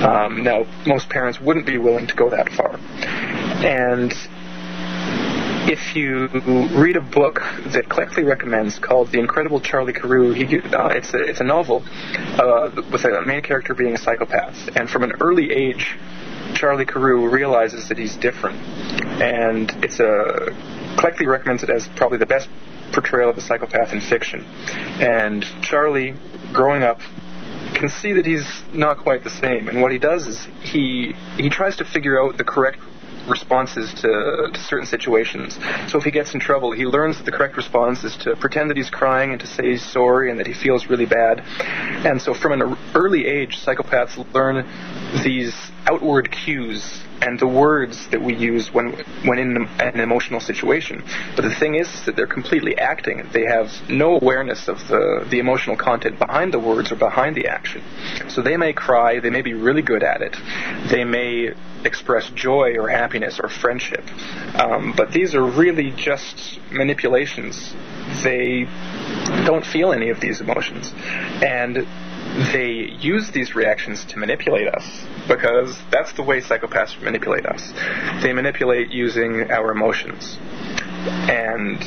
Now, most parents wouldn't be willing to go that far. And if you read a book that Koehli recommends called The Incredible Charlie Carew, it's a novel with a main character being a psychopath. And from an early age, Charlie Carew realizes that he's different. And Koehli recommends it as probably the best portrayal of a psychopath in fiction. And Charlie, growing up, can see that he's not quite the same. And what he does is he tries to figure out the correct responses to certain situations. So if he gets in trouble, he learns that the correct response is to pretend that he's crying and to say he's sorry and that he feels really bad. And so from an early age, psychopaths learn these outward cues and the words that we use when in an emotional situation. But the thing is that they're completely acting. They have no awareness of the emotional content behind the words or behind the action. So they may cry, they may be really good at it, they may express joy or happiness or friendship. But these are really just manipulations. They don't feel any of these emotions. And they use these reactions to manipulate us, because that's the way psychopaths manipulate us. They manipulate using our emotions. And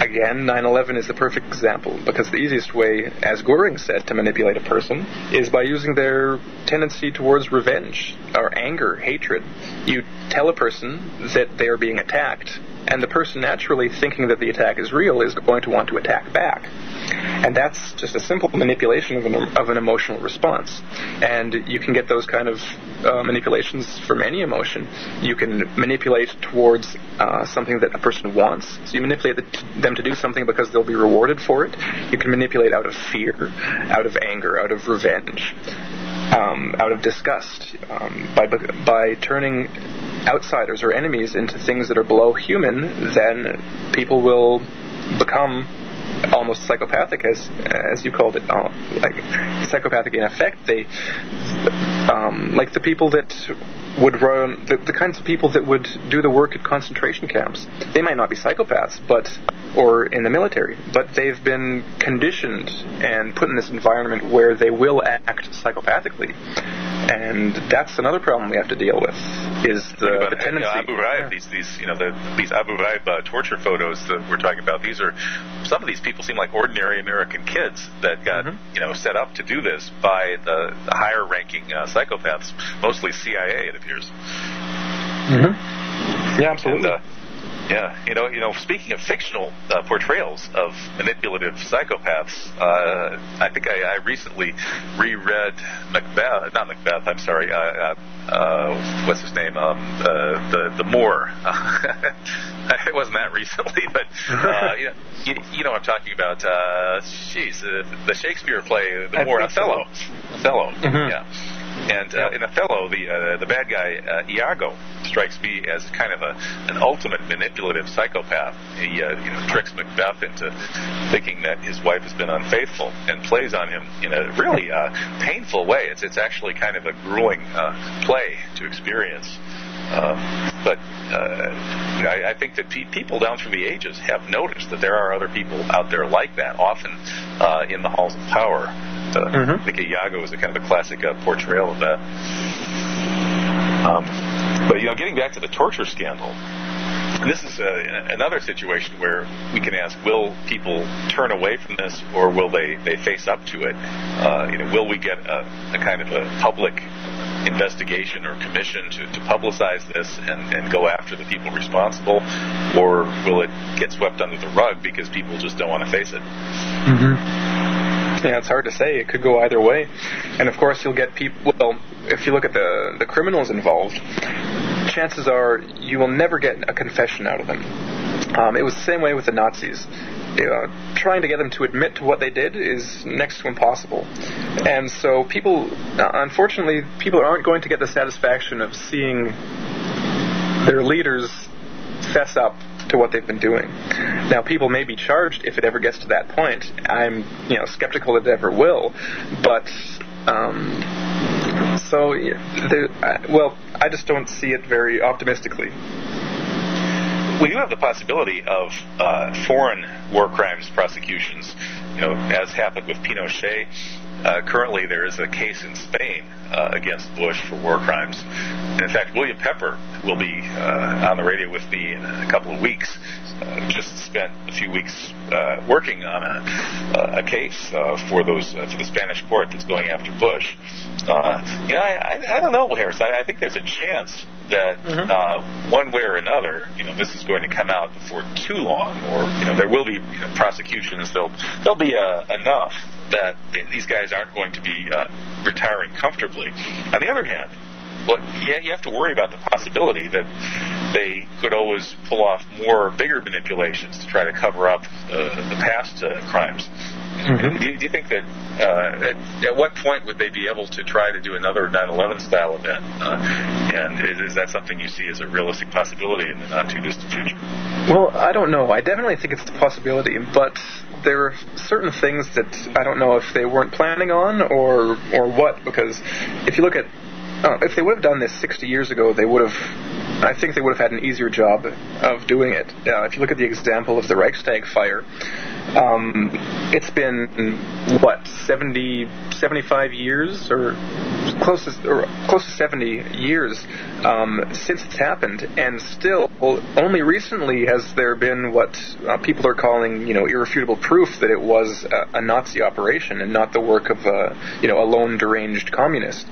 again, 9/11 is the perfect example, because the easiest way, as Goering said, to manipulate a person is by using their tendency towards revenge or anger, hatred. You tell a person that they are being attacked, and the person, naturally thinking that the attack is real, is going to want to attack back. And that's just a simple manipulation of an emotional response. And you can get those kind of manipulations from any emotion. You can manipulate towards something that a person wants. So you manipulate them to do something because they'll be rewarded for it. You can manipulate out of fear, out of anger, out of revenge, out of disgust, by turning outsiders or enemies into things that are below human. Then people will become almost psychopathic, as you called it, like psychopathic in effect. They, like the people that would run, the kinds of people that would do the work at concentration camps. They might not be psychopaths, or in the military, but they've been conditioned and put in this environment where they will act psychopathically. And that's another problem we have to deal with, is the tendency. Abu Ghraib, these Abu Ghraib torture photos that we're talking about, some of these people seem like ordinary American kids that got set up to do this by the higher ranking psychopaths, mostly CIA, it appears. Yeah, absolutely. And, speaking of fictional portrayals of manipulative psychopaths, I think I recently reread what's his name? The Moor. It wasn't that recently, but you know what I'm talking about. The Shakespeare play, The Moor, Othello. Yeah. And in Othello, the bad guy Iago strikes me as kind of an ultimate manipulative psychopath. He tricks Macbeth into thinking that his wife has been unfaithful and plays on him in a really painful way. It's actually kind of a grueling play to experience. But I think that people down through the ages have noticed that there are other people out there like that, often in the halls of power. I think Iago is a kind of a classic portrayal of that. But getting back to the torture scandal, this is another situation where we can ask: will people turn away from this, or will they face up to it? Will we get a kind of a public investigation or commission to publicize this and go after the people responsible, or will it get swept under the rug because people just don't want to face it? Yeah, it's hard to say. It could go either way. And of course you'll get people, well, if you look at the criminals involved, chances are you will never get a confession out of them. It was the same way with the Nazis. Trying to get them to admit to what they did is next to impossible. And so unfortunately, people aren't going to get the satisfaction of seeing their leaders fess up to what they've been doing. Now, people may be charged if it ever gets to that point. I'm, skeptical it ever will, but I just don't see it very optimistically. We do have the possibility of foreign war crimes prosecutions, as happened with Pinochet. currently there is a case in Spain against Bush for war crimes. And in fact, William Pepper will be on the radio with me in a couple of weeks. Just spent a few weeks working on a case for the Spanish court that's going after Bush. I don't know, Harris. I think there's a chance that one way or another, this is going to come out before too long, or there will be prosecutions. There'll be enough that these guys aren't going to be retiring comfortably. On the other hand, you have to worry about the possibility that they could always pull off bigger manipulations to try to cover up the past crimes. Mm-hmm. Do you think that at what point would they be able to try to do another 9/11 style event? And is that something you see as a realistic possibility in the not too distant future? Well, I don't know. I definitely think it's a possibility, but there are certain things that I don't know if they weren't planning on or what. Because if you look at if they would have done this 60 years ago, I think they would have had an easier job of doing it. If you look at the example of the Reichstag fire, it's been, 75 years, or close to 70 years since it's happened, and still, only recently has there been what people are calling, irrefutable proof that it was a Nazi operation and not the work of a lone deranged communist.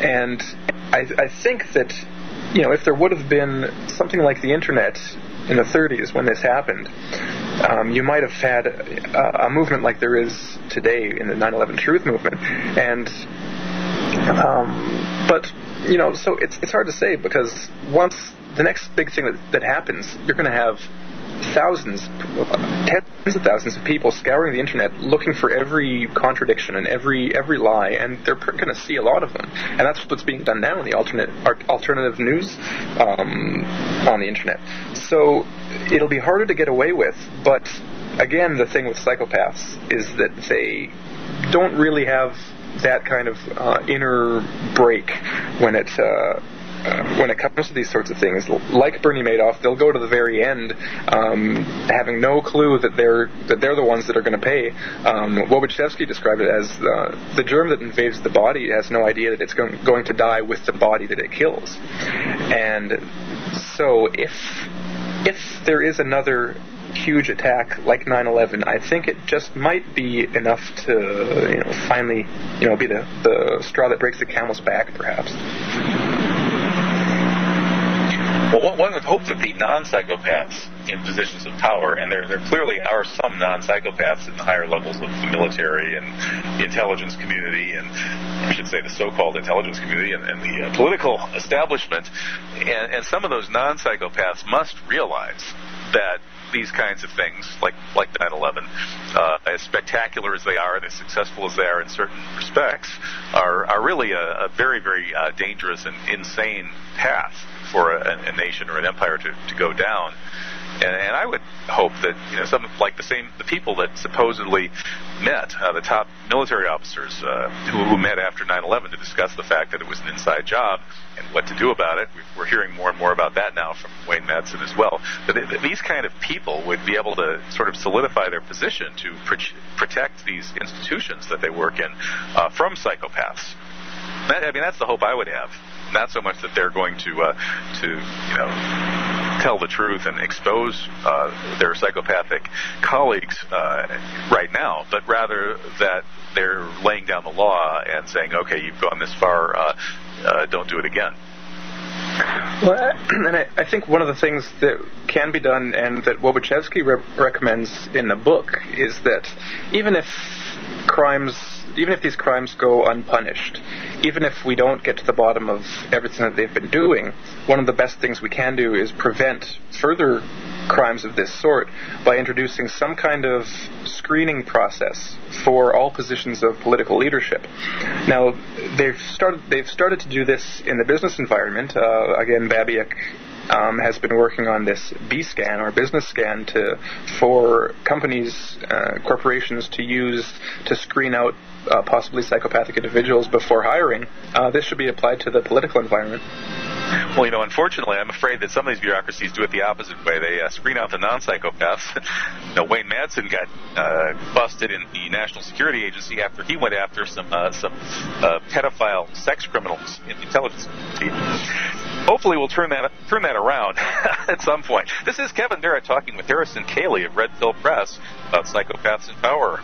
And I think that, if there would have been something like the internet in the 30s when this happened, you might have had a movement like there is today in the 9/11 Truth movement. And, so it's hard to say, because once the next big thing that happens, you're going to have thousands, tens of thousands of people scouring the internet looking for every contradiction and every lie, and they're going to see a lot of them. And that's what's being done now in the alternative news on the internet. So it'll be harder to get away with, but again, the thing with psychopaths is that they don't really have that kind of inner break when it comes to these sorts of things. Like Bernie Madoff, they'll go to the very end, having no clue that they're the ones that are going to pay. Wobuchevsky described it as the germ that invades the body has no idea that it's going to die with the body that it kills. And so if there is another huge attack like 9/11, I think it just might be enough to finally be the straw that breaks the camel's back, perhaps. Well, one would hope that the non-psychopaths in positions of power, and there clearly are some non-psychopaths in the higher levels of the military and the intelligence community, and I should say the so-called intelligence community and the political establishment, and some of those non-psychopaths must realize that these kinds of things, like 9/11, as spectacular as they are and as successful as they are in certain respects, are really a very, very dangerous and insane path for a nation or an empire to go down. And I would hope that some like the people that supposedly met, the top military officers who met after 9/11 to discuss the fact that it was an inside job and what to do about it. We're hearing more and more about that now from Wayne Madsen as well. But these kind of people would be able to sort of solidify their position to protect these institutions that they work in from psychopaths. That's the hope I would have. Not so much that they're going to tell the truth and expose their psychopathic colleagues right now, but rather that they're laying down the law and saying, okay, you've gone this far, don't do it again. Well, and I think one of the things that can be done, and that Wobuchevsky recommends in the book, is that even if these crimes go unpunished, even if we don't get to the bottom of everything that they've been doing, one of the best things we can do is prevent further crimes of this sort by introducing some kind of screening process for all positions of political leadership. Now, they've started to do this in the business environment. Again, Babiak has been working on this B-scan, or business scan, for companies, corporations to use to screen out possibly psychopathic individuals before hiring. This should be applied to the political environment. Well, unfortunately, I'm afraid that some of these bureaucracies do it the opposite way. They screen out the non-psychopaths. Wayne Madsen got busted in the National Security Agency after he went after some pedophile sex criminals in the intelligence community. Hopefully, we'll turn that around at some point. This is Kevin Barrett talking with Harrison Koehli of Red Pill Press about Psychopaths in Power.